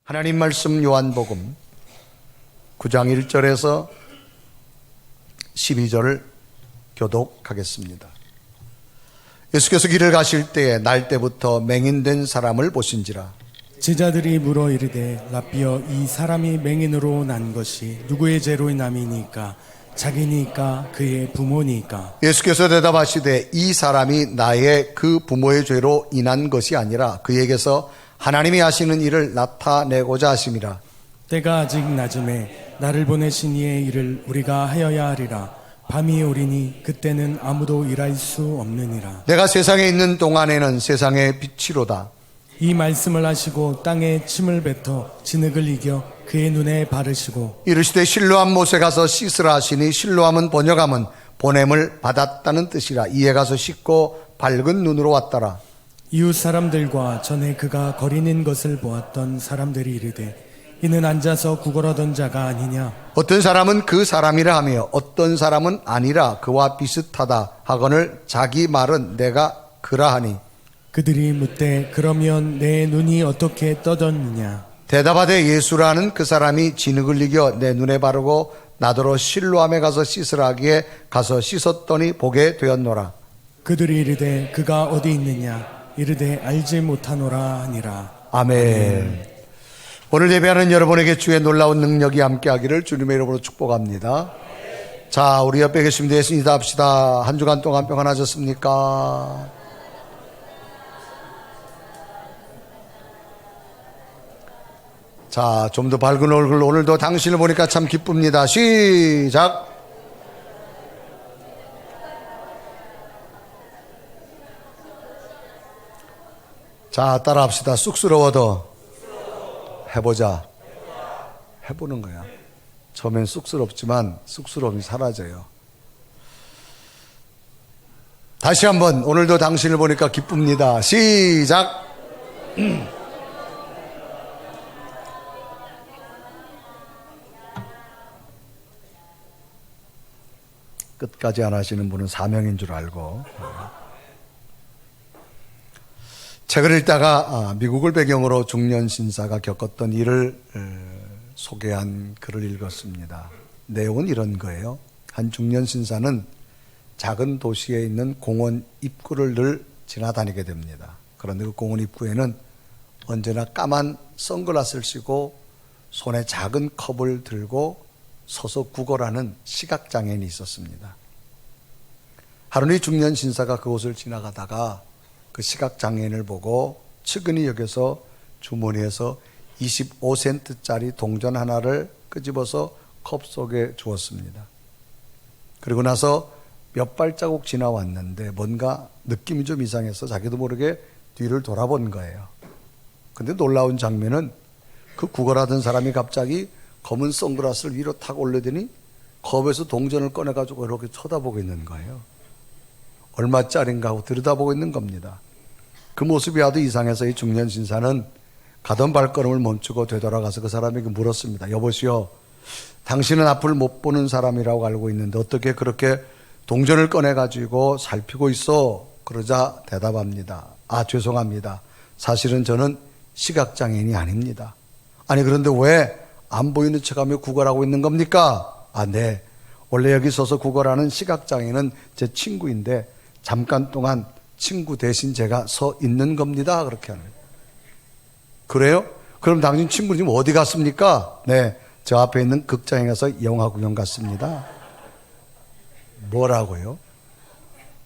하나님 말씀 요한복음 9장 1절에서 12절을 교독하겠습니다. 예수께서 길을 가실 때에 날 때부터 맹인된 사람을 보신지라. 제자들이 물어 이르되 라삐여, 이 사람이 맹인으로 난 것이 누구의 죄로 인함이니까? 자기니까 그의 부모니까? 예수께서 대답하시되 이 사람이 나의 그 부모의 죄로 인한 것이 아니라 그에게서 하나님이 하시는 일을 나타내고자 하심이라. 때가 아직 낮음에 나를 보내신 이의 일을 우리가 하여야 하리라. 밤이 오리니 그때는 아무도 일할 수 없느니라. 내가 세상에 있는 동안에는 세상의 빛이로다. 이 말씀을 하시고 땅에 침을 뱉어 진흙을 이겨 그의 눈에 바르시고 이르시되 실로암 못에 가서 씻으라 하시니 실로암은 번역하면 보냄을 받았다는 뜻이라. 이에 가서 씻고 밝은 눈으로 왔더라. 이웃 사람들과 전에 그가 거리는 것을 보았던 사람들이 이르되 이는 앉아서 구걸하던 자가 아니냐? 어떤 사람은 그 사람이라 하며 어떤 사람은 아니라 그와 비슷하다 하거늘 자기 말은 내가 그라하니. 그들이 묻되 그러면 내 눈이 어떻게 떠졌느냐? 대답하되 예수라는 그 사람이 진흙을 이겨 내 눈에 바르고 나더러 실로암에 가서 씻으라 하기에 가서 씻었더니 보게 되었노라. 그들이 이르되 그가 어디 있느냐? 이르되 알지 못하노라 하니라. 아멘. 오늘 예배하는 여러분에게 주의 놀라운 능력이 함께하기를 주님의 이름으로 축복합니다. 자, 우리 옆에 계신 분들 예수 인사합시다. 한 주간 동안 평안하셨습니까? 자, 좀 더 밝은 얼굴, 오늘도 당신을 보니까 참 기쁩니다. 시작. 자, 따라합시다. 쑥스러워도 해보자. 해보는 거야. 처음엔 쑥스럽지만 쑥스러움이 사라져요. 다시 한번, 오늘도 당신을 보니까 기쁩니다. 시작. 끝까지 안 하시는 분은 사명인 줄 알고. 책을 읽다가 미국을 배경으로 중년 신사가 겪었던 일을 소개한 글을 읽었습니다. 내용은 이런 거예요. 한 중년 신사는 작은 도시에 있는 공원 입구를 늘 지나다니게 됩니다. 그런데 그 공원 입구에는 언제나 까만 선글라스를 쓰고 손에 작은 컵을 들고 서서 구걸하는 시각장애인이 있었습니다. 하루는 중년 신사가 그곳을 지나가다가 그 시각장애인을 보고 측은히 여겨서 주머니에서 25센트짜리 동전 하나를 끄집어서 컵 속에 주었습니다. 그리고 나서 몇 발자국 지나왔는데 뭔가 느낌이 좀 이상해서 자기도 모르게 뒤를 돌아본 거예요. 근데 놀라운 장면은 그 구걸하던 사람이 갑자기 검은 선글라스를 위로 탁 올리더니 컵에서 동전을 꺼내가지고 이렇게 쳐다보고 있는 거예요. 얼마짜린가 하고 들여다보고 있는 겁니다. 그 모습이 아주 이상해서 이 중년 신사는 가던 발걸음을 멈추고 되돌아가서 그 사람에게 물었습니다. 여보시오, 당신은 앞을 못 보는 사람이라고 알고 있는데 어떻게 그렇게 동전을 꺼내가지고 살피고 있어? 그러자 대답합니다. 아, 죄송합니다. 사실은 저는 시각장애인이 아닙니다. 아니, 그런데 왜 안 보이는 척하며 구걸하고 있는 겁니까? 아, 네. 원래 여기 서서 구걸하는 시각장애인은 제 친구인데 잠깐 동안 친구 대신 제가 서 있는 겁니다. 그렇게 하는 거예요. 그래요? 그럼 당신 친구는 지금 어디 갔습니까? 네, 저 앞에 있는 극장에 가서 영화 구경 갔습니다. 뭐라고요?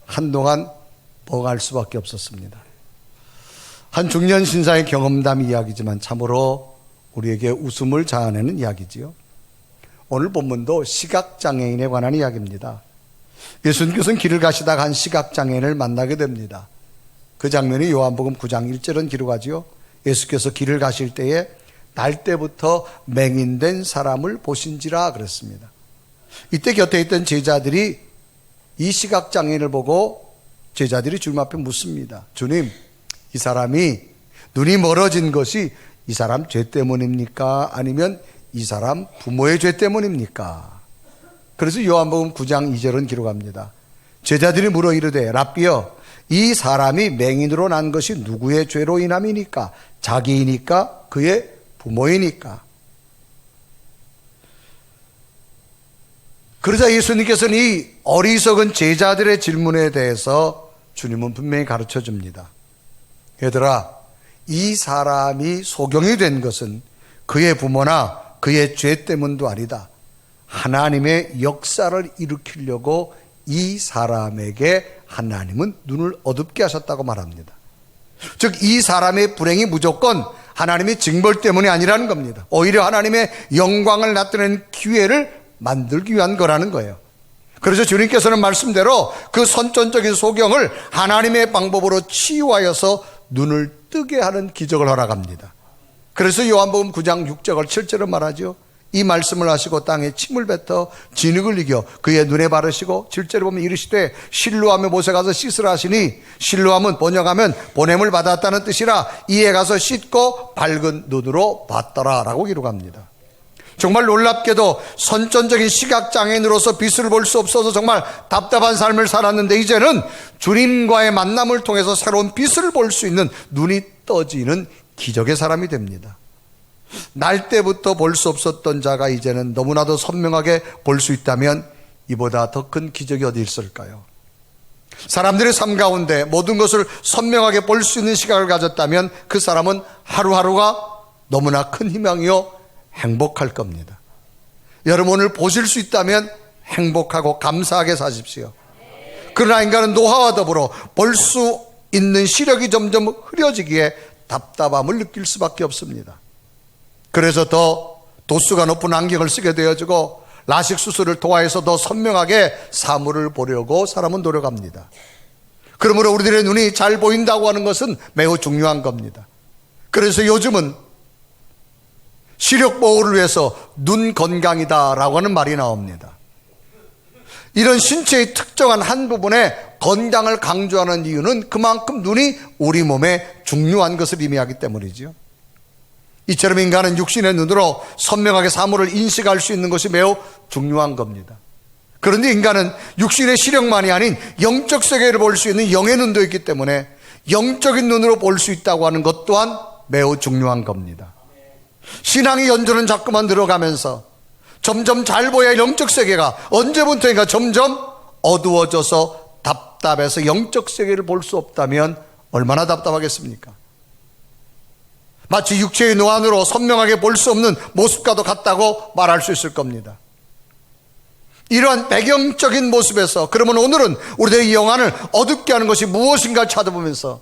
한동안 멍할 수밖에 없었습니다. 한 중년 신사의 경험담 이야기지만 참으로 우리에게 웃음을 자아내는 이야기지요. 오늘 본문도 시각장애인에 관한 이야기입니다. 예수님께서는 길을 가시다가 한 시각장애인을 만나게 됩니다. 그 장면이 요한복음 9장 1절은 기록하지요. 예수께서 길을 가실 때에 날 때부터 맹인된 사람을 보신지라 그랬습니다. 이때 곁에 있던 제자들이 이 시각장애인을 보고 제자들이 주님 앞에 묻습니다. 주님, 이 사람이 눈이 멀어진 것이 이 사람 죄 때문입니까? 아니면 이 사람 부모의 죄 때문입니까? 그래서 요한복음 9장 2절은 기록합니다. 제자들이 물어 이르되 라삐여, 이 사람이 맹인으로 난 것이 누구의 죄로 인함이니까? 자기이니까 그의 부모이니까. 그러자 예수님께서는 이 어리석은 제자들의 질문에 대해서 주님은 분명히 가르쳐 줍니다. 얘들아, 이 사람이 소경이 된 것은 그의 부모나 그의 죄 때문도 아니다. 하나님의 역사를 일으키려고 이 사람에게 하나님은 눈을 어둡게 하셨다고 말합니다. 즉, 이 사람의 불행이 무조건 하나님의 징벌 때문이 아니라는 겁니다. 오히려 하나님의 영광을 나타내는 기회를 만들기 위한 거라는 거예요. 그래서 주님께서는 말씀대로 그 선천적인 소경을 하나님의 방법으로 치유하여서 눈을 뜨게 하는 기적을 허락합니다. 그래서 요한복음 9장 6절 7절은 말하죠. 이 말씀을 하시고 땅에 침을 뱉어 진흙을 이겨 그의 눈에 바르시고 7절에 보면 이르시되 실로암에 못에 가서 씻으라 하시니, 실로암은 번역하면 보냄을 받았다는 뜻이라 이에 가서 씻고 밝은 눈으로 봤더라 라고 기록합니다. 정말 놀랍게도 선천적인 시각장애인으로서 빛을 볼 수 없어서 정말 답답한 삶을 살았는데, 이제는 주님과의 만남을 통해서 새로운 빛을 볼 수 있는 눈이 떠지는 기적의 사람이 됩니다. 날 때부터 볼 수 없었던 자가 이제는 너무나도 선명하게 볼 수 있다면 이보다 더 큰 기적이 어디 있을까요? 사람들의 삶 가운데 모든 것을 선명하게 볼 수 있는 시각을 가졌다면 그 사람은 하루하루가 너무나 큰 희망이요 행복할 겁니다. 여러분, 오늘 보실 수 있다면 행복하고 감사하게 사십시오. 그러나 인간은 노화와 더불어 볼 수 있는 시력이 점점 흐려지기에 답답함을 느낄 수밖에 없습니다. 그래서 더 도수가 높은 안경을 쓰게 되어지고 라식 수술을 통하여서 더 선명하게 사물을 보려고 사람은 노력합니다. 그러므로 우리들의 눈이 잘 보인다고 하는 것은 매우 중요한 겁니다. 그래서 요즘은 시력 보호를 위해서 눈 건강이다라고 하는 말이 나옵니다. 이런 신체의 특정한 한 부분의 건강을 강조하는 이유는 그만큼 눈이 우리 몸에 중요한 것을 의미하기 때문이지요. 이처럼 인간은 육신의 눈으로 선명하게 사물을 인식할 수 있는 것이 매우 중요한 겁니다. 그런데 인간은 육신의 시력만이 아닌 영적 세계를 볼 수 있는 영의 눈도 있기 때문에 영적인 눈으로 볼 수 있다고 하는 것 또한 매우 중요한 겁니다. 신앙의 연조는 자꾸만 들어가면서 점점 잘 보여야 영적 세계가 언제부터인가 점점 어두워져서 답답해서 영적 세계를 볼 수 없다면 얼마나 답답하겠습니까? 마치 육체의 노안으로 선명하게 볼 수 없는 모습과도 같다고 말할 수 있을 겁니다. 이러한 배경적인 모습에서 그러면 오늘은 우리들의 영안을 어둡게 하는 것이 무엇인가 찾아보면서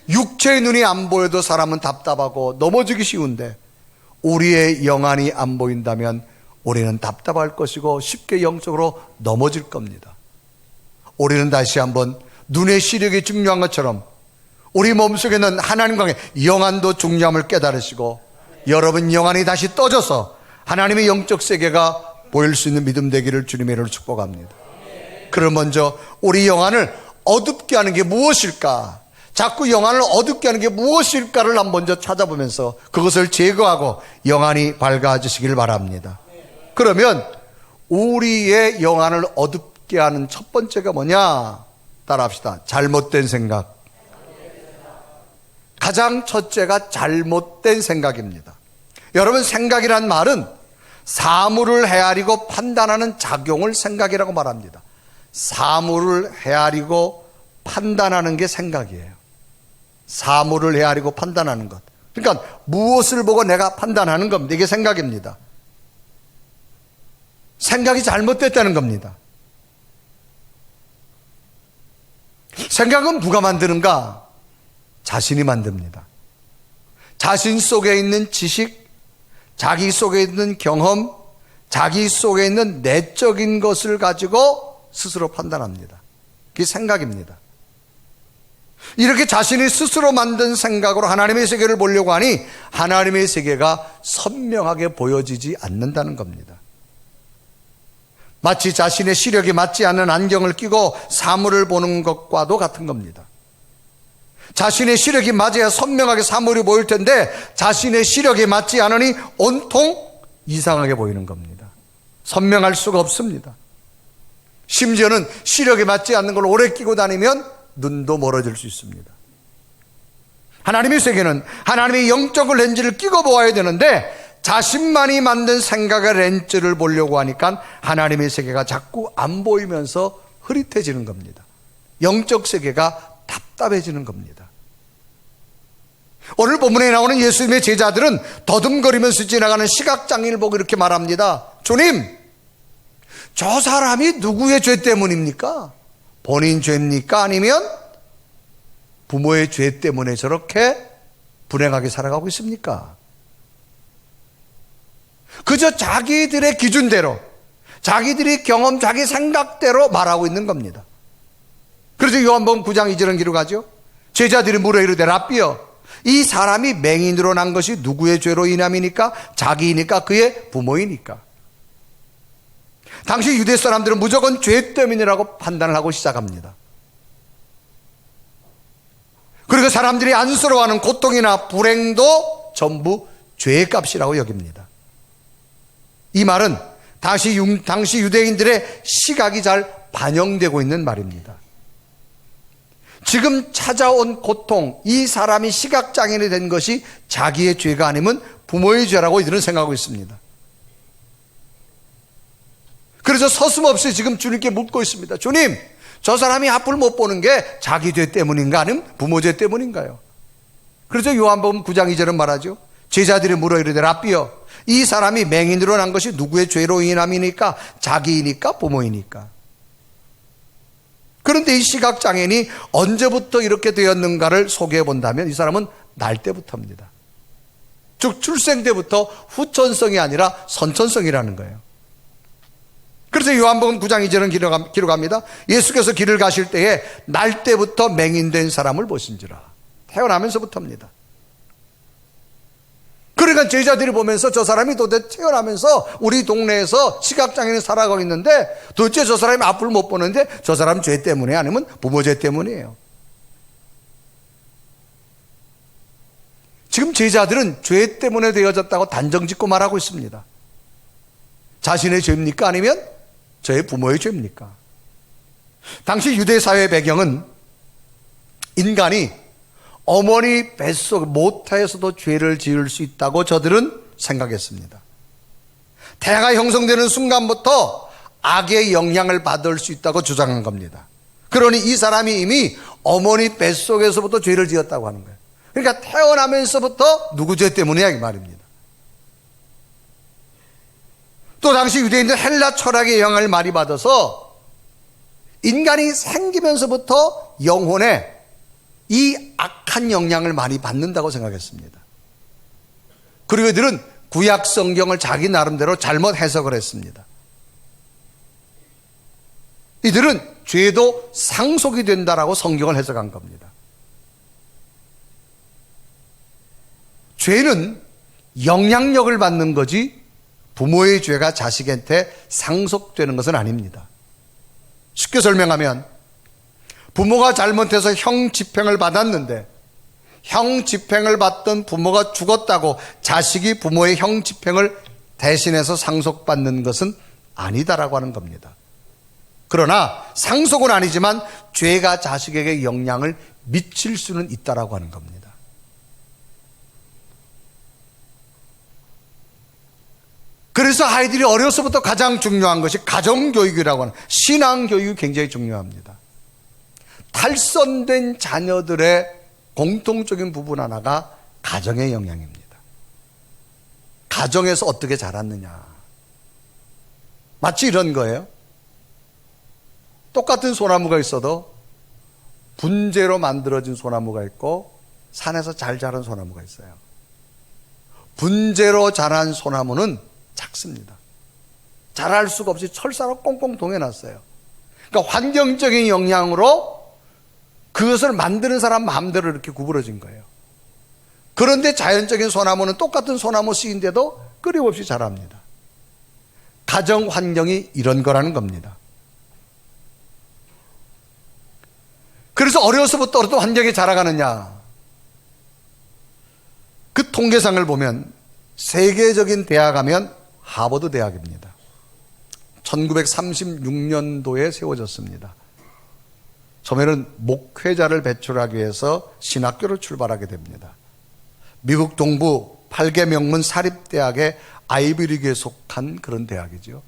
육체의 눈이 안 보여도 사람은 답답하고 넘어지기 쉬운데 우리의 영안이 안 보인다면 우리는 답답할 것이고 쉽게 영적으로 넘어질 겁니다. 우리는 다시 한번 눈의 시력이 중요한 것처럼 우리 몸속에 있는 하나님과의 영안도 중요함을 깨달으시고 여러분 영안이 다시 떠져서 하나님의 영적 세계가 보일 수 있는 믿음 되기를 주님의 이름으로 축복합니다. 그럼 먼저 우리 영안을 어둡게 하는 게 무엇일까? 자꾸 영안을 어둡게 하는 게 무엇일까를 먼저 찾아보면서 그것을 제거하고 영안이 밝아지시길 바랍니다. 그러면 우리의 영안을 어둡게 하는 첫 번째가 뭐냐? 따라합시다. 잘못된 생각. 가장 첫째가 잘못된 생각입니다. 여러분, 생각이란 말은 사물을 헤아리고 판단하는 작용을 생각이라고 말합니다. 사물을 헤아리고 판단하는 게 생각이에요. 사물을 헤아리고 판단하는 것. 그러니까 무엇을 보고 내가 판단하는 겁니다. 이게 생각입니다. 생각이 잘못됐다는 겁니다. 생각은 누가 만드는가? 자신이 만듭니다. 자신 속에 있는 지식, 자기 속에 있는 경험, 자기 속에 있는 내적인 것을 가지고 스스로 판단합니다. 그게 생각입니다. 이렇게 자신이 스스로 만든 생각으로 하나님의 세계를 보려고 하니 하나님의 세계가 선명하게 보여지지 않는다는 겁니다. 마치 자신의 시력이 맞지 않는 안경을 끼고 사물을 보는 것과도 같은 겁니다. 자신의 시력이 맞아야 선명하게 사물이 보일 텐데 자신의 시력이 맞지 않으니 온통 이상하게 보이는 겁니다. 선명할 수가 없습니다. 심지어는 시력이 맞지 않는 걸 오래 끼고 다니면 눈도 멀어질 수 있습니다. 하나님의 세계는 하나님의 영적 렌즈를 끼고 보아야 되는데 자신만이 만든 생각의 렌즈를 보려고 하니까 하나님의 세계가 자꾸 안 보이면서 흐릿해지는 겁니다. 영적 세계가 답답해지는 겁니다. 오늘 본문에 나오는 예수님의 제자들은 더듬거리면서 지나가는 시각장애인을 보고 이렇게 말합니다. 주님, 저 사람이 누구의 죄 때문입니까? 본인 죄입니까? 아니면 부모의 죄 때문에 저렇게 불행하게 살아가고 있습니까? 그저 자기들의 기준대로, 자기들이 경험, 자기 생각대로 말하고 있는 겁니다. 그래서 요한복음 9장 2절은 기록하죠. 제자들이 물어 이르되 라삐여, 이 사람이 맹인으로 난 것이 누구의 죄로 인함이니까? 자기이니까? 그의 부모이니까? 당시 유대 사람들은 무조건 죄 때문이라고 판단을 하고 시작합니다. 그리고 사람들이 안쓰러워하는 고통이나 불행도 전부 죄의 값이라고 여깁니다. 이 말은 당시 유대인들의 시각이 잘 반영되고 있는 말입니다. 지금 찾아온 고통, 이 사람이 시각장애인이 된 것이 자기의 죄가 아니면 부모의 죄라고 이들은 생각하고 있습니다. 그래서 서슴없이 지금 주님께 묻고 있습니다. 주님, 저 사람이 앞을 못 보는 게 자기 죄 때문인가 아니면 부모 죄 때문인가요? 그래서 요한복음 9장 2절은 말하죠. 제자들이 물어 이르되 라삐여, 이 사람이 맹인으로 난 것이 누구의 죄로 인함이니까? 자기이니까? 부모이니까? 그런데 이 시각장애인이 언제부터 이렇게 되었는가를 소개해 본다면 이 사람은 날 때부터입니다. 즉 출생 때부터 후천성이 아니라 선천성이라는 거예요. 그래서 요한복음 9장 2절은 기록합니다. 예수께서 길을 가실 때에 날 때부터 맹인된 사람을 보신지라. 태어나면서부터입니다. 그러니까 제자들이 보면서 저 사람이 도대체 태어나면서 우리 동네에서 시각장애인이 살아가고 있는데 도대체 저 사람이 앞을 못 보는데 저 사람 죄 때문에 아니면 부모 죄 때문이에요. 지금 제자들은 죄 때문에 되어졌다고 단정짓고 말하고 있습니다. 자신의 죄입니까? 아니면 저의 부모의 죄입니까? 당시 유대 사회의 배경은 인간이 어머니 뱃속 모태에서도 죄를 지을 수 있다고 저들은 생각했습니다. 태아가 형성되는 순간부터 악의 영향을 받을 수 있다고 주장한 겁니다. 그러니 이 사람이 이미 어머니 뱃속에서부터 죄를 지었다고 하는 거예요. 그러니까 태어나면서부터 누구 죄 때문이야 이 말입니다. 또 당시 유대인들 헬라 철학의 영향을 많이 받아서 인간이 생기면서부터 영혼에 이 악한 영향을 많이 받는다고 생각했습니다. 그리고 이들은 구약 성경을 자기 나름대로 잘못 해석을 했습니다. 이들은 죄도 상속이 된다라고 성경을 해석한 겁니다. 죄는 영향력을 받는 거지 부모의 죄가 자식한테 상속되는 것은 아닙니다. 쉽게 설명하면 부모가 잘못해서 형 집행을 받았는데 형 집행을 받던 부모가 죽었다고 자식이 부모의 형 집행을 대신해서 상속받는 것은 아니다라고 하는 겁니다. 그러나 상속은 아니지만 죄가 자식에게 영향을 미칠 수는 있다라고 하는 겁니다. 그래서 아이들이 어려서부터 가장 중요한 것이 가정교육이라고 하는 신앙교육이 굉장히 중요합니다. 탈선된 자녀들의 공통적인 부분 하나가 가정의 영향입니다. 가정에서 어떻게 자랐느냐. 마치 이런 거예요. 똑같은 소나무가 있어도 분재로 만들어진 소나무가 있고 산에서 잘 자란 소나무가 있어요. 분재로 자란 소나무는 작습니다. 자랄 수가 없이 철사로 꽁꽁 동여놨어요. 그러니까 환경적인 영향으로 그것을 만드는 사람 마음대로 이렇게 구부러진 거예요. 그런데 자연적인 소나무는 똑같은 소나무 씨인데도 끊임없이 자랍니다. 가정 환경이 이런 거라는 겁니다. 그래서 어려서부터 어떤 환경에 자라가느냐. 그 통계상을 보면 세계적인 대학 하면 하버드 대학입니다. 1936년도에 세워졌습니다. 처음에는 목회자를 배출하기 위해서 신학교를 출발하게 됩니다. 미국 동부 8개 명문 사립대학의 아이비리그에 속한 그런 대학이죠.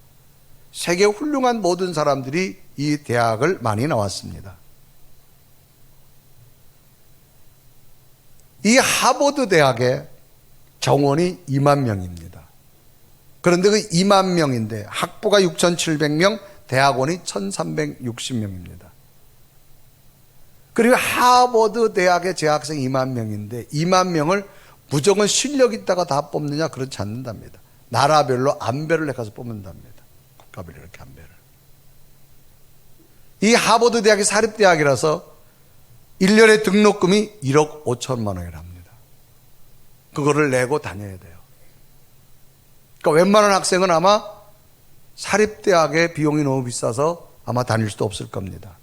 세계 훌륭한 모든 사람들이 이 대학을 많이 나왔습니다. 이 하버드 대학의 정원이 2만 명입니다. 그런데 그 2만 명인데 학부가 6,700명, 대학원이 1,360명입니다. 그리고 하버드 대학의 재학생 2만 명인데 2만 명을 무조건 실력 있다가 다 뽑느냐? 그렇지 않는답니다. 나라별로 안배를 해가서 뽑는답니다. 국가별로 이렇게 안배를. 이 하버드 대학이 사립대학이라서 1년에 등록금이 1억 5천만 원이랍니다. 그거를 내고 다녀야 돼요. 그러니까 웬만한 학생은 아마 사립대학의 비용이 너무 비싸서 아마 다닐 수도 없을 겁니다.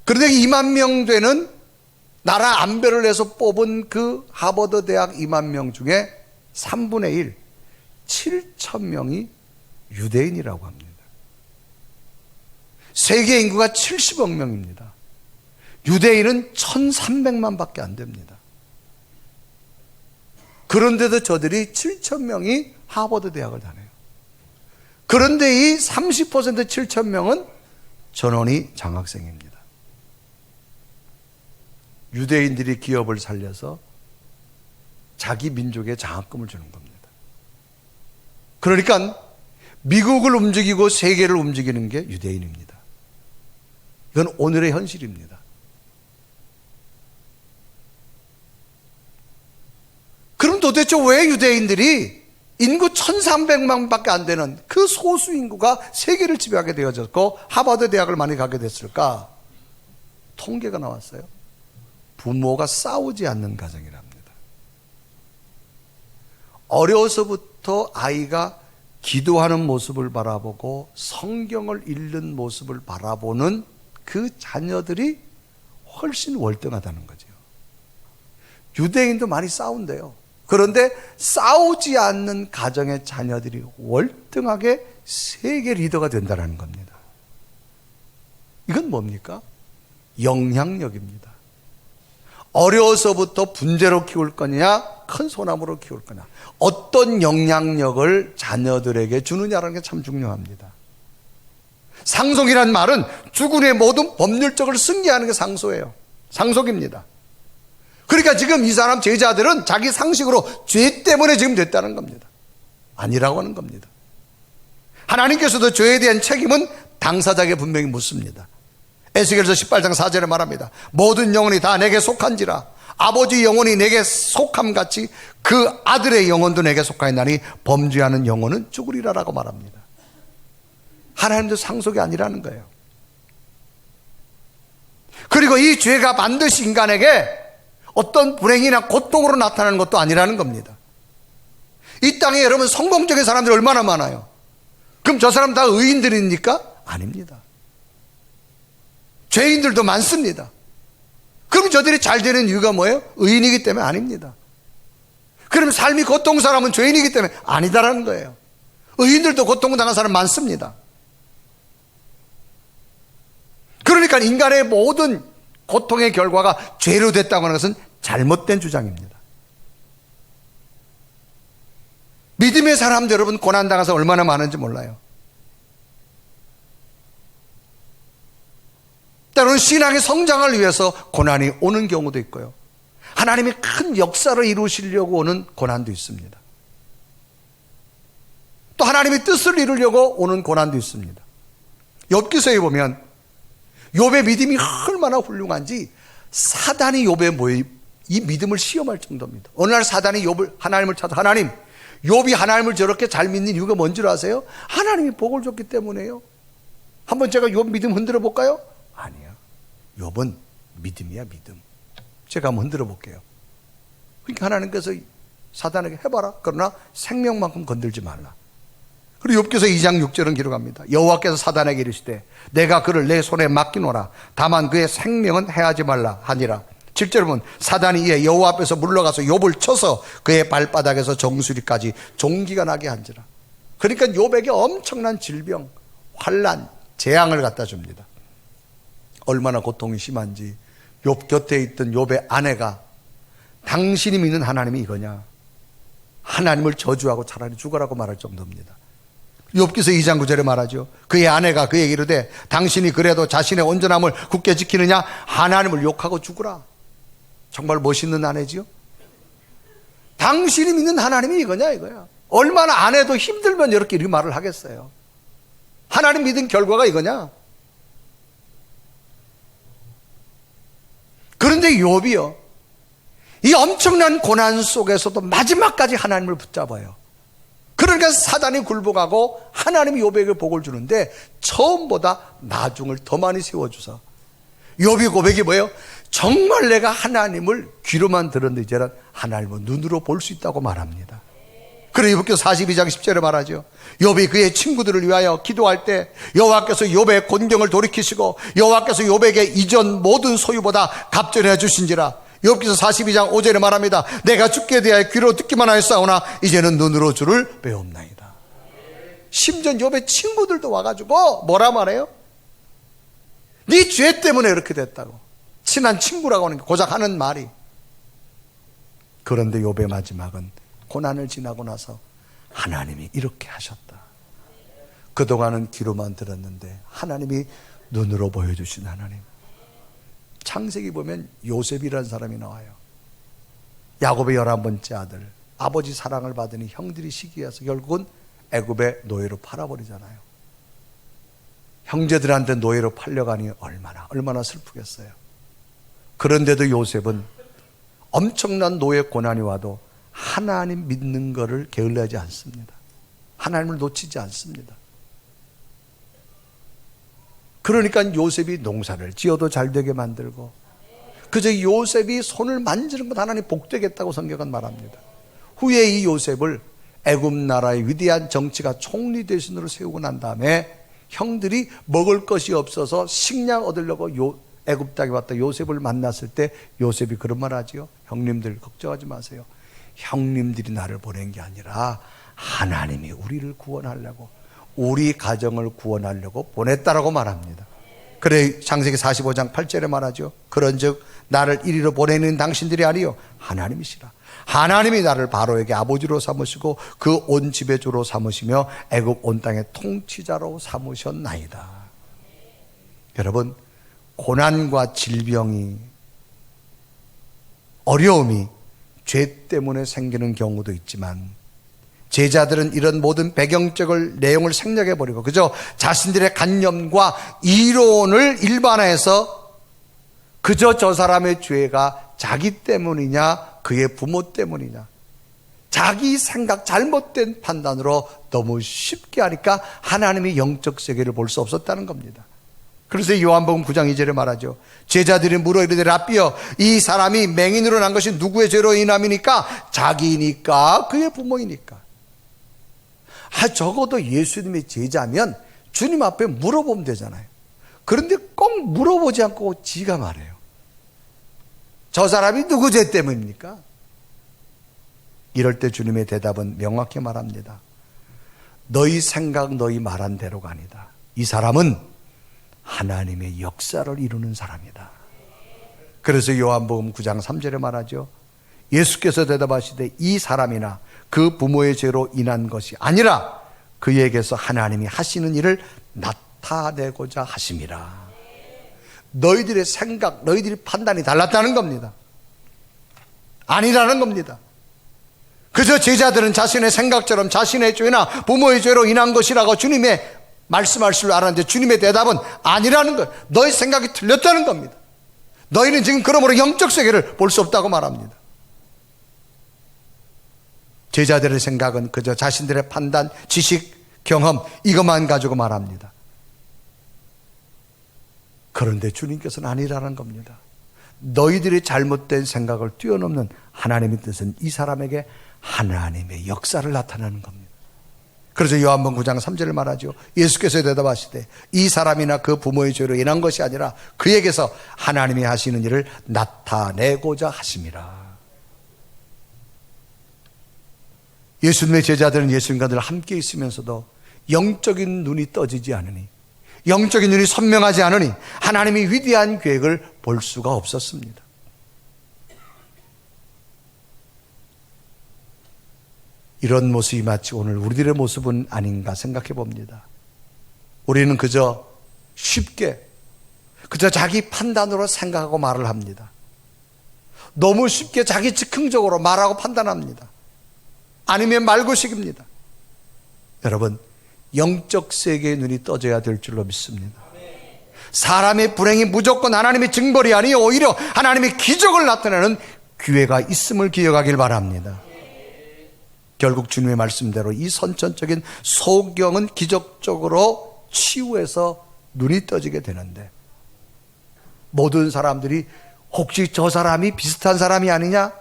그런데 2만 명 되는 나라 안배를 해서 뽑은 그 하버드 대학 2만 명 중에 3분의 1, 7천 명이 유대인이라고 합니다. 세계 인구가 70억 명입니다. 유대인은 1,300만 밖에 안 됩니다. 그런데도 저들이 7천 명이 하버드 대학을 다녀요. 그런데 이 30% 7천 명은 전원이 장학생입니다. 유대인들이 기업을 살려서 자기 민족에 장학금을 주는 겁니다. 그러니까 미국을 움직이고 세계를 움직이는 게 유대인입니다. 이건 오늘의 현실입니다. 그럼 도대체 왜 유대인들이 인구 1,300만 밖에 안 되는 그 소수 인구가 세계를 지배하게 되어졌고 하버드 대학을 많이 가게 됐을까? 통계가 나왔어요. 부모가 싸우지 않는 가정이랍니다. 어려서부터 아이가 기도하는 모습을 바라보고 성경을 읽는 모습을 바라보는 그 자녀들이 훨씬 월등하다는 거죠. 유대인도 많이 싸운대요. 그런데 싸우지 않는 가정의 자녀들이 월등하게 세계 리더가 된다는 겁니다. 이건 뭡니까? 영향력입니다. 어려서부터 분재로 키울 거냐, 큰 소나무로 키울 거냐, 어떤 영향력을 자녀들에게 주느냐라는 게 참 중요합니다. 상속이란 말은 주군의 모든 법률적을 승계하는 게 상속이에요. 상속입니다. 그러니까 지금 이 사람 제자들은 자기 상식으로 죄 때문에 지금 됐다는 겁니다. 아니라고 하는 겁니다. 하나님께서도 죄에 대한 책임은 당사자에게 분명히 묻습니다. 에스겔서 18장 4절에 말합니다. 모든 영혼이 다 내게 속한지라 아버지 영혼이 내게 속함같이 그 아들의 영혼도 내게 속하였나니 범죄하는 영혼은 죽으리라라고 말합니다. 하나님도 상속이 아니라는 거예요. 그리고 이 죄가 반드시 인간에게 어떤 불행이나 고통으로 나타나는 것도 아니라는 겁니다. 이 땅에 여러분 성공적인 사람들이 얼마나 많아요? 그럼 저 사람 다 의인들입니까? 아닙니다. 죄인들도 많습니다. 그럼 저들이 잘 되는 이유가 뭐예요? 의인이기 때문에 아닙니다. 그럼 삶이 고통스러우면 죄인이기 때문에 아니다라는 거예요. 의인들도 고통당한 사람 많습니다. 그러니까 인간의 모든 고통의 결과가 죄로 됐다고 하는 것은 잘못된 주장입니다. 믿음의 사람들 여러분 고난당해서 얼마나 많은지 몰라요. 때로는 신앙의 성장을 위해서 고난이 오는 경우도 있고요. 하나님이 큰 역사를 이루시려고 오는 고난도 있습니다. 또 하나님의 뜻을 이루려고 오는 고난도 있습니다. 욥기서에 보면 욥의 믿음이 얼마나 훌륭한지 사단이 욥의 이 믿음을 시험할 정도입니다. 어느 날 사단이 하나님을 찾아 하나님, 욥이 하나님을 저렇게 잘 믿는 이유가 뭔지 아세요? 하나님이 복을 줬기 때문에요. 한번 제가 욥 믿음 흔들어 볼까요? 아니야. 욥은 믿음이야, 믿음. 제가 한번 흔들어 볼게요. 그러니까 하나님께서 사단에게 해봐라. 그러나 생명만큼 건들지 말라. 그리고 욥기서 2장 6절은 기록합니다. 여호와께서 사단에게 이르시되 내가 그를 내 손에 맡기노라. 다만 그의 생명은 해하지 말라 하니라. 7절에 보면 사단이 이에 여호와 앞에서 물러가서 욥을 쳐서 그의 발바닥에서 정수리까지 종기가 나게 한지라. 그러니까 욥에게 엄청난 질병, 환난, 재앙을 갖다 줍니다. 얼마나 고통이 심한지 욥 곁에 있던 욥의 아내가 당신이 믿는 하나님이 이거냐, 하나님을 저주하고 차라리 죽어라고 말할 정도입니다. 욥기서 2장 9절에 말하죠. 그의 아내가 그에게 이르되 당신이 그래도 자신의 온전함을 굳게 지키느냐, 하나님을 욕하고 죽으라. 정말 멋있는 아내지요. 당신이 믿는 하나님이 이거냐 이거야. 얼마나 아내도 힘들면 이렇게 말을 하겠어요. 하나님 믿은 결과가 이거냐. 그런데 욥이요, 이 엄청난 고난 속에서도 마지막까지 하나님을 붙잡아요. 그러니까 사단이 굴복하고 하나님이 욥에게 복을 주는데 처음보다 나중을 더 많이 세워주서 욥이 고백이 뭐예요? 정말 내가 하나님을 귀로만 들었는데 이제는 하나님을 눈으로 볼 수 있다고 말합니다. 그래서 욥기서 42장 10절에 말하죠. 욥이 그의 친구들을 위하여 기도할 때 여호와께서 욥의 곤경을 돌이키시고 여호와께서 욥에게 이전 모든 소유보다 갑절해 주신지라. 욥기서 42장 5절에 말합니다. 내가 죽게 대하여 귀로 듣기만 하였사오나 이제는 눈으로 주를 배웁나이다. 심지어 욥의 친구들도 와가지고 뭐라 말해요? 네 죄 때문에 이렇게 됐다고. 친한 친구라고 하는 게 고작 하는 말이. 그런데 욥의 마지막은 고난을 지나고 나서 하나님이 이렇게 하셨다. 그동안은 귀로만 들었는데 하나님이 눈으로 보여주신 하나님. 창세기 보면 요셉이라는 사람이 나와요. 야곱의 11번째 아들. 아버지 사랑을 받으니 형들이 시기해서 결국은 애굽의 노예로 팔아버리잖아요. 형제들한테 노예로 팔려가니 얼마나 슬프겠어요. 그런데도 요셉은 엄청난 노예 고난이 와도 하나님 믿는 것을 게을리하지 않습니다. 하나님을 놓치지 않습니다. 그러니까 요셉이 농사를 지어도 잘 되게 만들고, 그저 요셉이 손을 만지는 것 하나님 복되겠다고 성경은 말합니다. 후에 이 요셉을 애굽 나라의 위대한 정치가 총리 대신으로 세우고 난 다음에 형들이 먹을 것이 없어서 식량 얻으려고 애굽 땅에 왔다 요셉을 만났을 때 요셉이 그런 말 하지요. 형님들 걱정하지 마세요. 형님들이 나를 보낸 게 아니라 하나님이 우리를 구원하려고, 우리 가정을 구원하려고 보냈다라고 말합니다. 그래 창세기 45장 8절에 말하죠. 그런즉 나를 이리로 보내는 당신들이 아니요 하나님이시라. 하나님이 나를 바로에게 아버지로 삼으시고 그 온 집의 주로 삼으시며 애굽 온 땅의 통치자로 삼으셨나이다. 여러분, 고난과 질병이, 어려움이 죄 때문에 생기는 경우도 있지만 제자들은 이런 모든 배경적을 내용을 생략해버리고 그저 자신들의 관념과 이론을 일반화해서 그저 저 사람의 죄가 자기 때문이냐 그의 부모 때문이냐, 자기 생각 잘못된 판단으로 너무 쉽게 하니까 하나님의 영적 세계를 볼 수 없었다는 겁니다. 그래서 요한복음 9장 2절에 말하죠. 제자들이 물어 이르되 라삐여, 이 사람이 맹인으로 난 것이 누구의 죄로 인함이니까? 자기니까 그의 부모이니까. 적어도 예수님의 제자면 주님 앞에 물어보면 되잖아요. 그런데 꼭 물어보지 않고 지가 말해요. 저 사람이 누구 죄 때문입니까? 이럴 때 주님의 대답은 명확히 말합니다. 너희 생각, 너희 말한 대로가 아니다. 이 사람은 하나님의 역사를 이루는 사람이다. 그래서 요한복음 9장 3절에 말하죠. 예수께서 대답하시되 이 사람이나 그 부모의 죄로 인한 것이 아니라 그에게서 하나님이 하시는 일을 나타내고자 하심이라. 너희들의 생각, 너희들의 판단이 달랐다는 겁니다. 아니라는 겁니다. 그저 제자들은 자신의 생각처럼 자신의 죄나 부모의 죄로 인한 것이라고 주님의 말씀할 줄 알았는데 주님의 대답은 아니라는 거예요. 너희 생각이 틀렸다는 겁니다. 너희는 지금 그러므로 영적 세계를 볼 수 없다고 말합니다. 제자들의 생각은 그저 자신들의 판단, 지식, 경험 이것만 가지고 말합니다. 그런데 주님께서는 아니라는 겁니다. 너희들의 잘못된 생각을 뛰어넘는 하나님의 뜻은 이 사람에게 하나님의 역사를 나타내는 겁니다. 그래서 요한복음 9장 3절을 말하죠. 예수께서 대답하시되 이 사람이나 그 부모의 죄로 인한 것이 아니라 그에게서 하나님이 하시는 일을 나타내고자 하심이라. 예수님의 제자들은 예수님과 늘 함께 있으면서도 영적인 눈이 떠지지 않으니 영적인 눈이 선명하지 않으니 하나님이 위대한 계획을 볼 수가 없었습니다. 이런 모습이 마치 오늘 우리들의 모습은 아닌가 생각해 봅니다. 우리는 그저 쉽게 그저 자기 판단으로 생각하고 말을 합니다. 너무 쉽게 자기 즉흥적으로 말하고 판단합니다. 아니면 말고식입니다. 여러분, 영적 세계의 눈이 떠져야 될 줄로 믿습니다. 사람의 불행이 무조건 하나님의 징벌이 아니요 오히려 하나님의 기적을 나타내는 기회가 있음을 기억하길 바랍니다. 결국 주님의 말씀대로 이 선천적인 소경은 기적적으로 치유해서 눈이 떠지게 되는데, 모든 사람들이 혹시 저 사람이 비슷한 사람이 아니냐?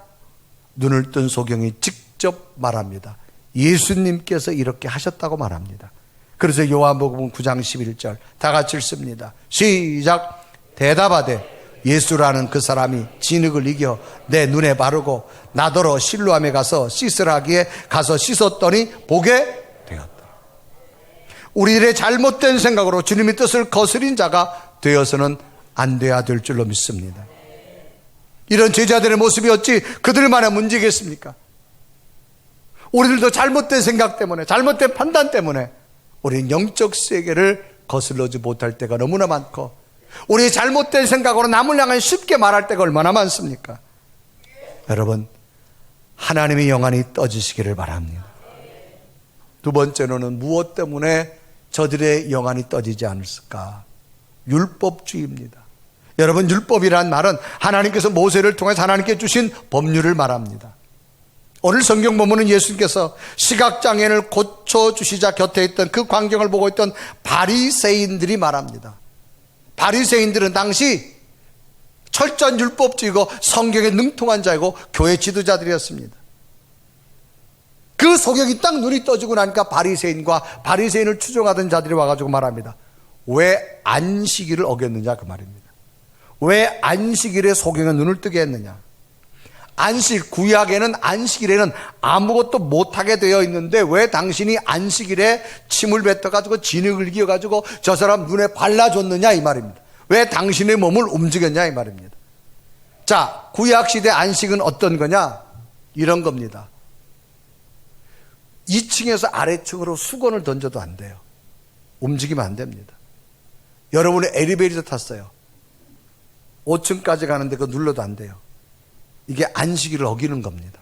눈을 뜬 소경이 직접 말합니다. 예수님께서 이렇게 하셨다고 말합니다. 그래서 요한복음 9장 11절 다 같이 읽습니다. 시작. 대답하되 예수라는 그 사람이 진흙을 이겨 내 눈에 바르고 나더러 실로암에 가서 씻으라 하기에 가서 씻었더니 보게 되었다. 우리들의 잘못된 생각으로 주님의 뜻을 거스린 자가 되어서는 안 돼야 될 줄로 믿습니다. 이런 제자들의 모습이 어찌 그들만의 문제겠습니까? 우리들도 잘못된 생각 때문에, 잘못된 판단 때문에 우리는 영적 세계를 거슬러지 못할 때가 너무나 많고, 우리의 잘못된 생각으로 남을 향해 쉽게 말할 때가 얼마나 많습니까? 여러분, 하나님의 영안이 떠지시기를 바랍니다. 두 번째로는 무엇 때문에 저들의 영안이 떠지지 않았을까? 율법주의입니다. 여러분, 율법이란 말은 하나님께서 모세를 통해서 하나님께 주신 법률을 말합니다. 오늘 성경 본문은 예수님께서 시각장애인을 고쳐주시자 곁에 있던 그 광경을 보고 있던 바리새인들이 말합니다. 바리새인들은 당시 철저한 율법주의고 성경에 능통한 자이고 교회 지도자들이었습니다. 그 소경이 딱 눈이 떠지고 나니까 바리새인과 바리새인을 추종하던 자들이 와가지고 말합니다. 왜 안식일을 어겼느냐 그 말입니다. 왜 안식일에 소경의 눈을 뜨게 했느냐. 안식, 구약에는 안식일에는 아무것도 못하게 되어 있는데 왜 당신이 안식일에 침을 뱉어가지고 진흙을 기어가지고 저 사람 눈에 발라줬느냐 이 말입니다. 왜 당신의 몸을 움직였냐 이 말입니다. 자, 구약시대 안식은 어떤 거냐? 이런 겁니다. 2층에서 아래층으로 수건을 던져도 안 돼요. 움직이면 안 됩니다. 여러분이 엘리베이터 탔어요. 5층까지 가는데 그거 눌러도 안 돼요. 이게 안식일을 어기는 겁니다.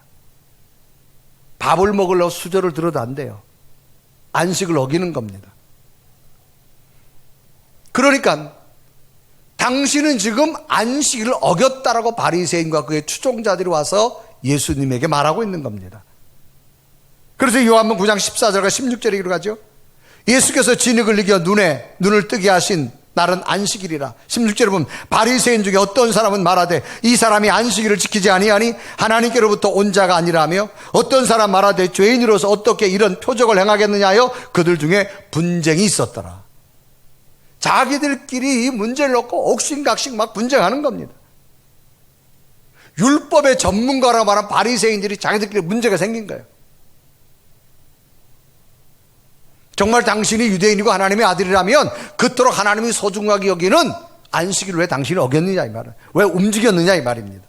밥을 먹으려고 수저를 들어도 안 돼요. 안식을 어기는 겁니다. 그러니까 당신은 지금 안식일을 어겼다라고 바리새인과 그의 추종자들이 와서 예수님에게 말하고 있는 겁니다. 그래서 요한복음 9장 14절과 16절에 이렇게 가죠. 예수께서 진흙을 이겨 눈을 뜨게 하신 날은 안식일이라. 16절에 보면 바리새인 중에 어떤 사람은 말하되 이 사람이 안식일을 지키지 아니하니 하나님께로부터 온 자가 아니라며, 어떤 사람 말하되 죄인으로서 어떻게 이런 표적을 행하겠느냐 하여 그들 중에 분쟁이 있었더라. 자기들끼리 이 문제를 놓고 옥신각신 막 분쟁하는 겁니다. 율법의 전문가라고 말한 바리새인들이 자기들끼리 문제가 생긴 거예요. 정말 당신이 유대인이고 하나님의 아들이라면 그토록 하나님이 소중하게 여기는 안식일을 왜 당신이 어겼느냐 이 말은, 왜 움직였느냐 이 말입니다.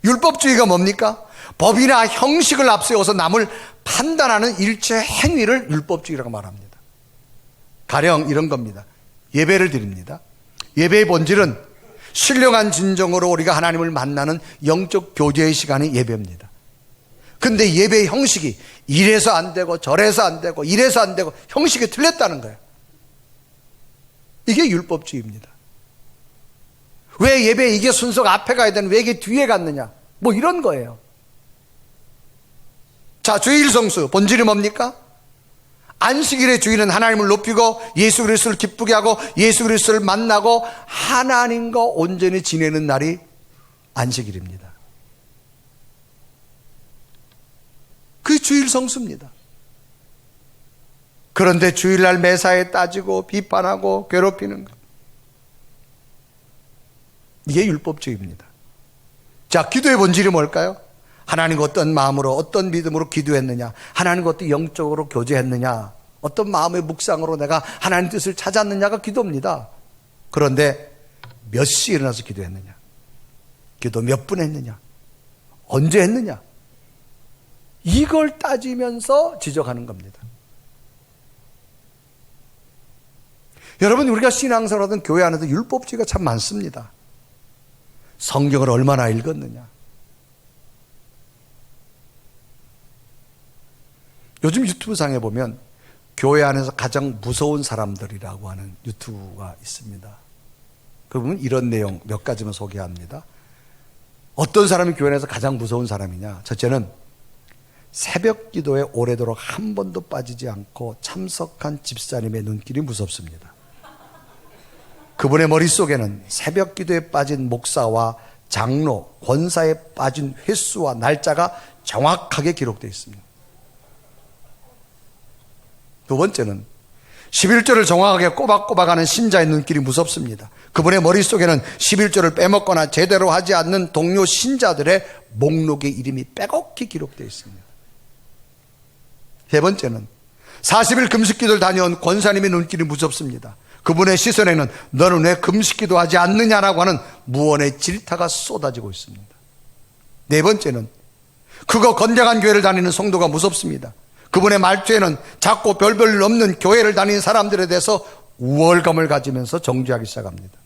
율법주의가 뭡니까? 법이나 형식을 앞세워서 남을 판단하는 일체 행위를 율법주의라고 말합니다. 가령 이런 겁니다. 예배를 드립니다. 예배의 본질은 신령한 진정으로 우리가 하나님을 만나는 영적 교제의 시간이 예배입니다. 근데 예배의 형식이 이래서 안 되고 저래서 안 되고 이래서 안 되고 형식이 틀렸다는 거예요. 이게 율법주의입니다. 왜 예배에 이게 순서가 앞에 가야 되는 왜 이게 뒤에 갔느냐, 뭐 이런 거예요. 자, 주일 성수 본질이 뭡니까? 안식일의 주일은 하나님을 높이고 예수 그리스도를 기쁘게 하고 예수 그리스도를 만나고 하나님과 온전히 지내는 날이 안식일입니다. 그 주일 성수입니다. 그런데 주일날 매사에 따지고 비판하고 괴롭히는 것, 이게 율법주의입니다. 자, 기도의 본질이 뭘까요? 하나님과 어떤 마음으로 어떤 믿음으로 기도했느냐, 하나님과 어떤 영적으로 교제했느냐, 어떤 마음의 묵상으로 내가 하나님 뜻을 찾았느냐가 기도입니다. 그런데 몇 시에 일어나서 기도했느냐? 기도 몇 분 했느냐? 언제 했느냐? 이걸 따지면서 지적하는 겁니다. 여러분, 우리가 신앙생활하든 교회 안에도 율법주의가 참 많습니다. 성경을 얼마나 읽었느냐? 요즘 유튜브상에 보면 교회 안에서 가장 무서운 사람들이라고 하는 유튜브가 있습니다. 그러면 이런 내용 몇 가지만 소개합니다. 어떤 사람이 교회 안에서 가장 무서운 사람이냐? 첫째는 새벽 기도에 오래도록 한 번도 빠지지 않고 참석한 집사님의 눈길이 무섭습니다. 그분의 머릿속에는 새벽 기도에 빠진 목사와 장로, 권사에 빠진 횟수와 날짜가 정확하게 기록되어 있습니다. 두 번째는 11조를 정확하게 꼬박꼬박 하는 신자의 눈길이 무섭습니다. 그분의 머릿속에는 11조를 빼먹거나 제대로 하지 않는 동료 신자들의 목록의 이름이 빼곡히 기록되어 있습니다. 세 번째는 40일 금식기도를 다녀온 권사님의 눈길이 무섭습니다. 그분의 시선에는 너는 왜 금식기도 하지 않느냐라고 하는 무언의 질타가 쏟아지고 있습니다. 네 번째는 그거 건장한 교회를 다니는 성도가 무섭습니다. 그분의 말투에는 작고 별볼일 없는 교회를 다니는 사람들에 대해서 우월감을 가지면서 정죄하기 시작합니다.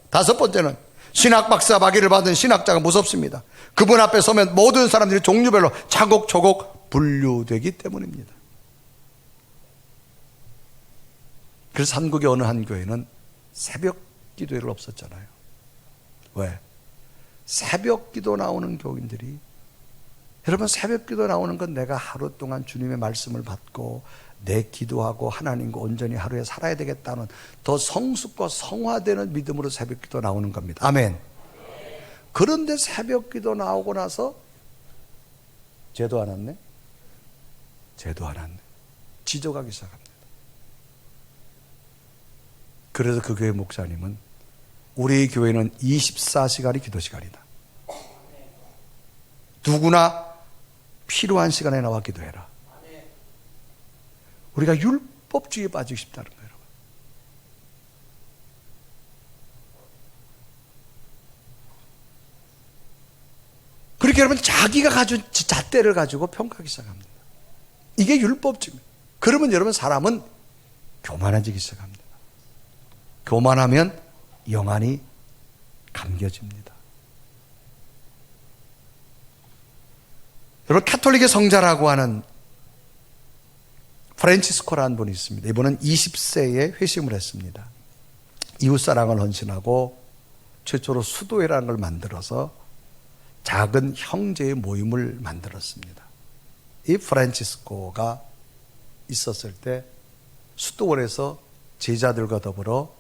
다섯 번째는 신학 박사 학위를 받은 신학자가 무섭습니다. 그분 앞에 서면 모든 사람들이 종류별로 차곡차곡 분류되기 때문입니다. 그래서 한국의 어느 한 교회는 새벽 기도회를 없었잖아요. 왜? 새벽 기도 나오는 교인들이, 여러분, 새벽 기도 나오는 건 내가 하루 동안 주님의 말씀을 받고 내 기도하고 하나님과 온전히 하루에 살아야 되겠다는 더 성숙과 성화되는 믿음으로 새벽 기도 나오는 겁니다. 아멘. 그런데 새벽 기도 나오고 나서 제도 안 왔네? 제도 안 왔네. 지적하기 시작합니다. 그래서 그 교회 목사님은 우리 교회는 24시간이 기도 시간이다. 누구나 필요한 시간에 나와 기도해라. 우리가 율법주의에 빠지고 싶다는 거예요. 그렇게 여러분 자기가 가진 잣대를 가지고 평가하기 시작합니다. 이게 율법주의입니다. 그러면 여러분 사람은 교만해지기 시작합니다. 교만하면 영안이 감겨집니다. 여러분, 카톨릭의 성자라고 하는 프란치스코라는 분이 있습니다. 이분은 20세에 회심을 했습니다. 이웃사랑을 헌신하고 최초로 수도회라는 걸 만들어서 작은 형제의 모임을 만들었습니다. 이 프란치스코가 있었을 때 수도원에서 제자들과 더불어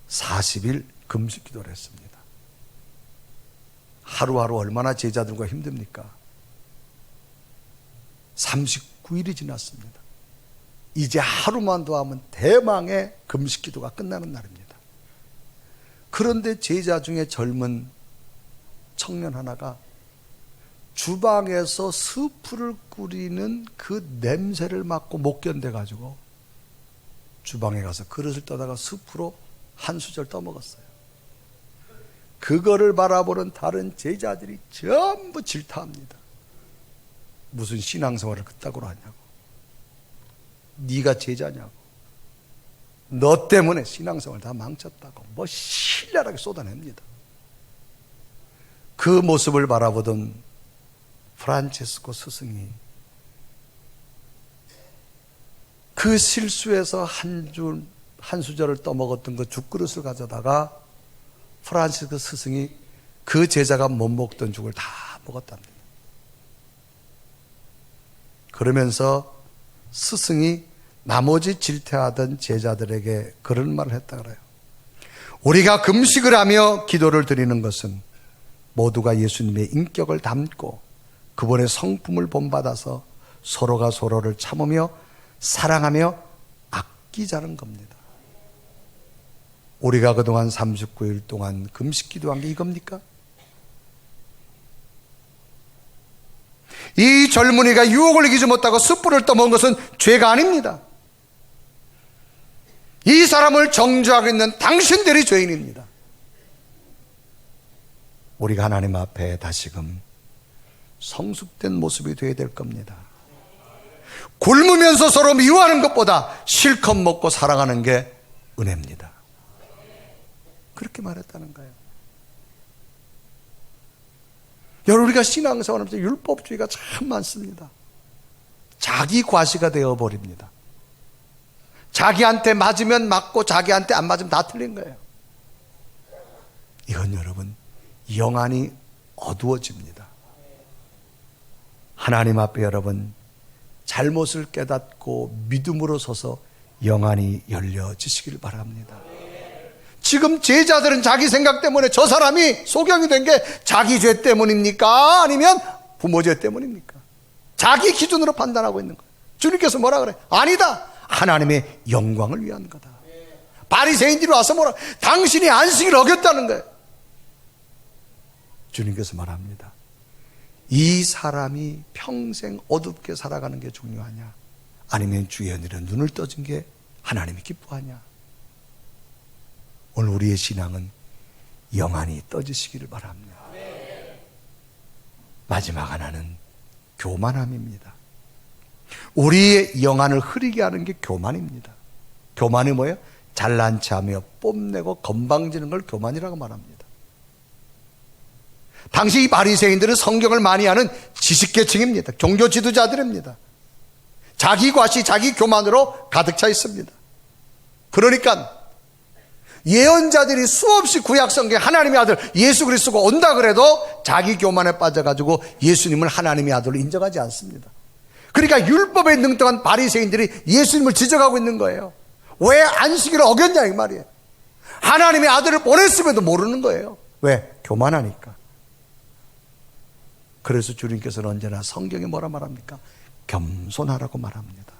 40일 금식 기도를 했습니다. 하루하루 얼마나 제자들과 힘듭니까? 39일이 지났습니다. 이제 하루만 더 하면 대망의 금식 기도가 끝나는 날입니다. 그런데 제자 중에 젊은 청년 하나가 주방에서 스프를 끓이는 그 냄새를 맡고 못 견뎌가지고 주방에 가서 그릇을 떠다가 스프로 한 수저 떠먹었어요. 그거를 바라보는 다른 제자들이 전부 질타합니다. 무슨 신앙생활을 그따구로 하냐고. 네가 제자냐고. 너 때문에 신앙생활 다 망쳤다고. 뭐 신랄하게 쏟아냅니다. 그 모습을 바라보던 프란체스코 스승이 그 실수에서 한 수저를 떠먹었던 그 죽그릇을 가져다가 프란치스코 스승이 그 제자가 못 먹던 죽을 다 먹었답니다. 그러면서 스승이 나머지 질타하던 제자들에게 그런 말을 했다 그래요. 우리가 금식을 하며 기도를 드리는 것은 모두가 예수님의 인격을 담고 그분의 성품을 본받아서 서로가 서로를 참으며 사랑하며 아끼자는 겁니다. 우리가 그동안 39일 동안 금식 기도한 게 이겁니까? 이 젊은이가 유혹을 이기지 못하고 숯불을 떠먹은 것은 죄가 아닙니다. 이 사람을 정죄하고 있는 당신들이 죄인입니다. 우리가 하나님 앞에 다시금 성숙된 모습이 되어야 될 겁니다. 굶으면서 서로 미워하는 것보다 실컷 먹고 살아가는 게 은혜입니다. 그렇게 말했다는 거예요. 여러분, 우리가 신앙생활하면서 율법주의가 참 많습니다. 자기 과시가 되어버립니다. 자기한테 맞으면 맞고 자기한테 안 맞으면 다 틀린 거예요. 이건 여러분 영안이 어두워집니다. 하나님 앞에 여러분 잘못을 깨닫고 믿음으로 서서 영안이 열려지시길 바랍니다. 지금 제자들은 자기 생각 때문에 저 사람이 소경이 된 게 자기 죄 때문입니까? 아니면 부모 죄 때문입니까? 자기 기준으로 판단하고 있는 거예요. 주님께서 뭐라 그래? 아니다. 하나님의 영광을 위한 거다. 바리새인들이 와서 뭐라? 당신이 안식일을 어겼다는 거예요. 주님께서 말합니다. 이 사람이 평생 어둡게 살아가는 게 중요하냐? 아니면 주의 은혜로 눈을 떠진 게 하나님이 기뻐하냐? 오늘 우리의 신앙은 영안이 떠지시기를 바랍니다. 마지막 하나는 교만함입니다. 우리의 영안을 흐리게 하는 게 교만입니다. 교만이 뭐예요? 잘난 체하며 뽐내고 건방지는 걸 교만이라고 말합니다. 당시 이 바리새인들은 성경을 많이 아는 지식계층입니다. 종교 지도자들입니다. 자기 과시, 자기 교만으로 가득 차 있습니다. 그러니까 예언자들이 수없이 구약성경에 하나님의 아들 예수 그리스도가 온다 그래도 자기 교만에 빠져가지고 예수님을 하나님의 아들로 인정하지 않습니다. 그러니까 율법에 능통한 바리새인들이 예수님을 지적하고 있는 거예요. 왜 안식일을 어겼냐 이 말이에요. 하나님의 아들을 보냈음에도 모르는 거예요. 왜? 교만하니까. 그래서 주님께서는 언제나 성경에 뭐라 말합니까? 겸손하라고 말합니다.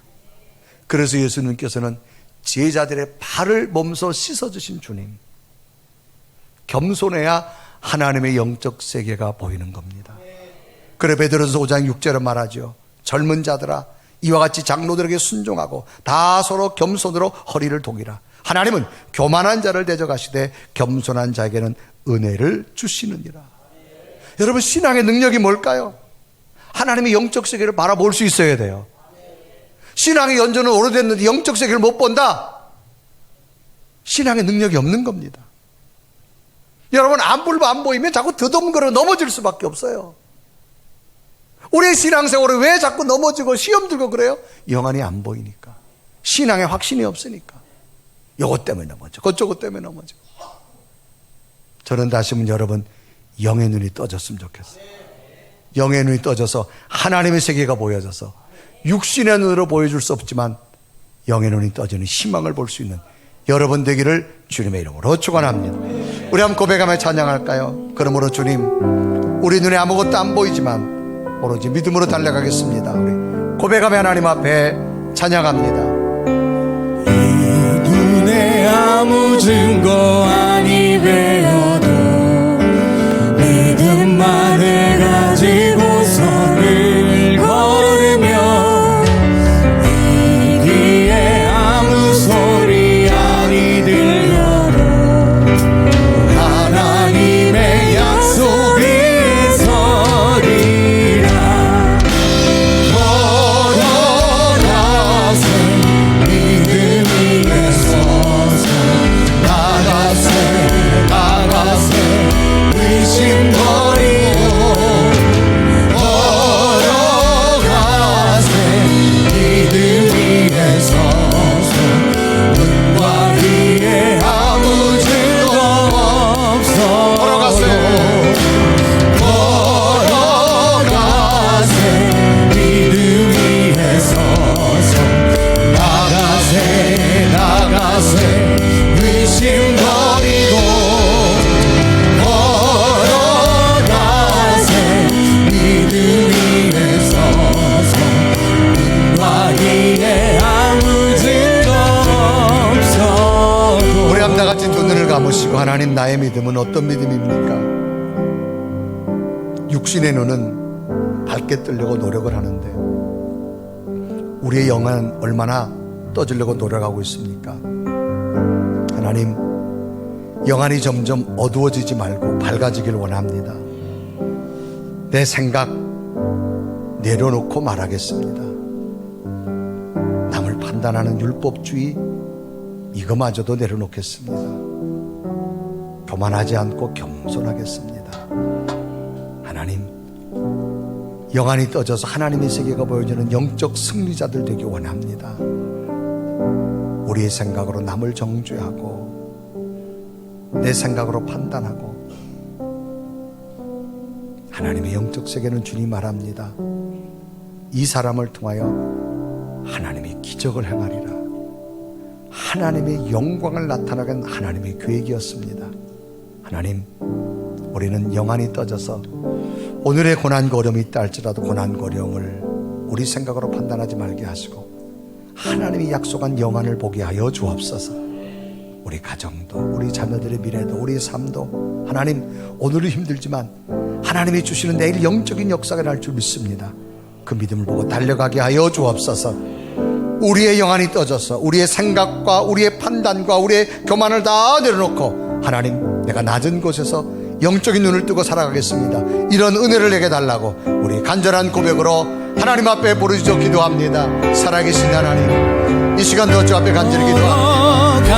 그래서 예수님께서는 제자들의 발을 몸소 씻어주신 주님, 겸손해야 하나님의 영적 세계가 보이는 겁니다. 그래 베드로서 5장 6절에 말하죠. 젊은 자들아 이와 같이 장로들에게 순종하고 다 서로 겸손으로 허리를 동이라. 하나님은 교만한 자를 대적하시되 겸손한 자에게는 은혜를 주시느니라. 여러분, 신앙의 능력이 뭘까요? 하나님의 영적 세계를 바라볼 수 있어야 돼요. 신앙의 연조는 오래됐는데 영적 세계를 못 본다? 신앙의 능력이 없는 겁니다. 여러분, 안 보이면 자꾸 더듬거려 넘어질 수밖에 없어요. 우리의 신앙생활은 왜 자꾸 넘어지고 시험 들고 그래요? 영안이 안 보이니까. 신앙에 확신이 없으니까. 요것 때문에 넘어지고 그쪽 때문에 넘어지고. 저는 다시금 여러분 영의 눈이 떠졌으면 좋겠어요. 영의 눈이 떠져서 하나님의 세계가 보여져서 육신의 눈으로 보여줄 수 없지만 영의 눈이 떠지는 희망을 볼 수 있는 여러분 되기를 주님의 이름으로 축원합니다. 우리 한번 고백하며 찬양할까요? 그러므로 주님, 우리 눈에 아무것도 안 보이지만 오로지 믿음으로 달려가겠습니다. 우리 고백하며 하나님 앞에 찬양합니다. 이 눈에 아무 증거 아니 배어도 믿음만을 가지고서 늘 걸으며 이 귀에 아무 소리 아니 들려도 하나님의 약속 위에 서리라. 걸어가세 믿음 위에 서서 나가세 의심 버리고 걸어가세 믿음 위에 서서 눈과 귀에 아무 증거 없어 걸어가세 믿음 위에 서서 나가세 의심 버리고 걸어가세 믿음 위에 서서 눈과 귀에 아무 증거 없어도. 우리 함 다 같이 두 눈을 감으시고 하나님, 나의 믿음은 어떤 믿음입니까? 육신의 눈은 밝게 뜨려고 노력을 하는데 우리의 영은 얼마나 떠지려고 노력하고 있습니까? 하나님, 영안이 점점 어두워지지 말고 밝아지길 원합니다. 내 생각 내려놓고 말하겠습니다. 남을 판단하는 율법주의 이거마저도 내려놓겠습니다. 교만하지 않고 겸손하겠습니다. 하나님, 영안이 떠져서 하나님의 세계가 보여지는 영적 승리자들 되기 원합니다. 우리의 생각으로 남을 정죄하고 내 생각으로 판단하고, 하나님의 영적 세계는 주님 말합니다. 이 사람을 통하여 하나님의 기적을 행하리라. 하나님의 영광을 나타나게 한 하나님의 계획이었습니다. 하나님, 우리는 영안이 떠져서 오늘의 고난과 어려움이 있다 할지라도 고난과 어려움을 우리 생각으로 판단하지 말게 하시고 하나님이 약속한 영안을 보게 하여 주옵소서. 우리 가정도, 우리 자녀들의 미래도, 우리의 삶도 하나님, 오늘은 힘들지만 하나님이 주시는 내일 영적인 역사가 날 줄 믿습니다. 그 믿음을 보고 달려가게 하여 주옵소서. 우리의 영안이 떠져서 우리의 생각과 우리의 판단과 우리의 교만을 다 내려놓고 하나님, 내가 낮은 곳에서 영적인 눈을 뜨고 살아가겠습니다. 이런 은혜를 내게 달라고 우리 간절한 고백으로 하나님 앞에 부르짖어 기도합니다. 살아계신 하나님, 이 시간도 주 앞에 간절히 기도합니다.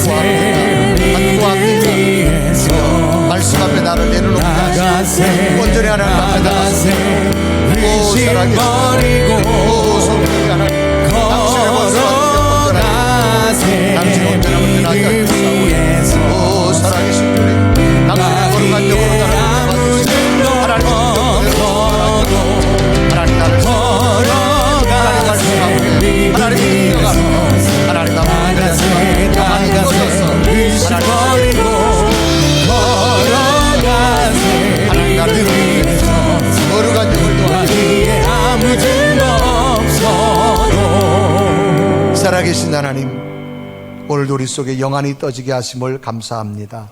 하나님 앞에 구합니다. 말씀 앞에 나를 내려놓게 하시고 온전히 하나님 앞에 나가서 오 살아계신 오 성령의 하나님, 당신의 모습과 온전하게 당신의 온전함을 나게 하옵소서. 오 살아계신 주님, 당신의 거룩한 영으로 나를 받으시고 하나님의 하나님 나를 하나님 말씀 앞에 하나님 인도가 하나님 나를 영안이 떠져서 하나님 하나님 나를 거룩한 영을 도와주시고 아무 증거 없어도 살아계신 하나님, 오늘도 우리 속에 영안이 떠지게 하심을 감사합니다.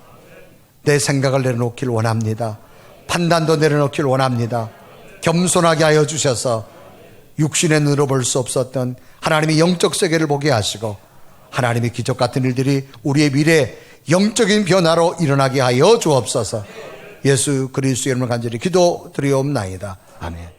내 생각을 내려놓길 원합니다. 판단도 내려놓길 원합니다. 겸손하게 하여 주셔서 육신의 눈으로 볼 수 없었던 하나님의 영적 세계를 보게 하시고 하나님의 기적 같은 일들이 우리의 미래 영적인 변화로 일어나게 하여 주옵소서. 예수 그리스도의 이름으로 간절히 기도드리옵나이다. 아멘.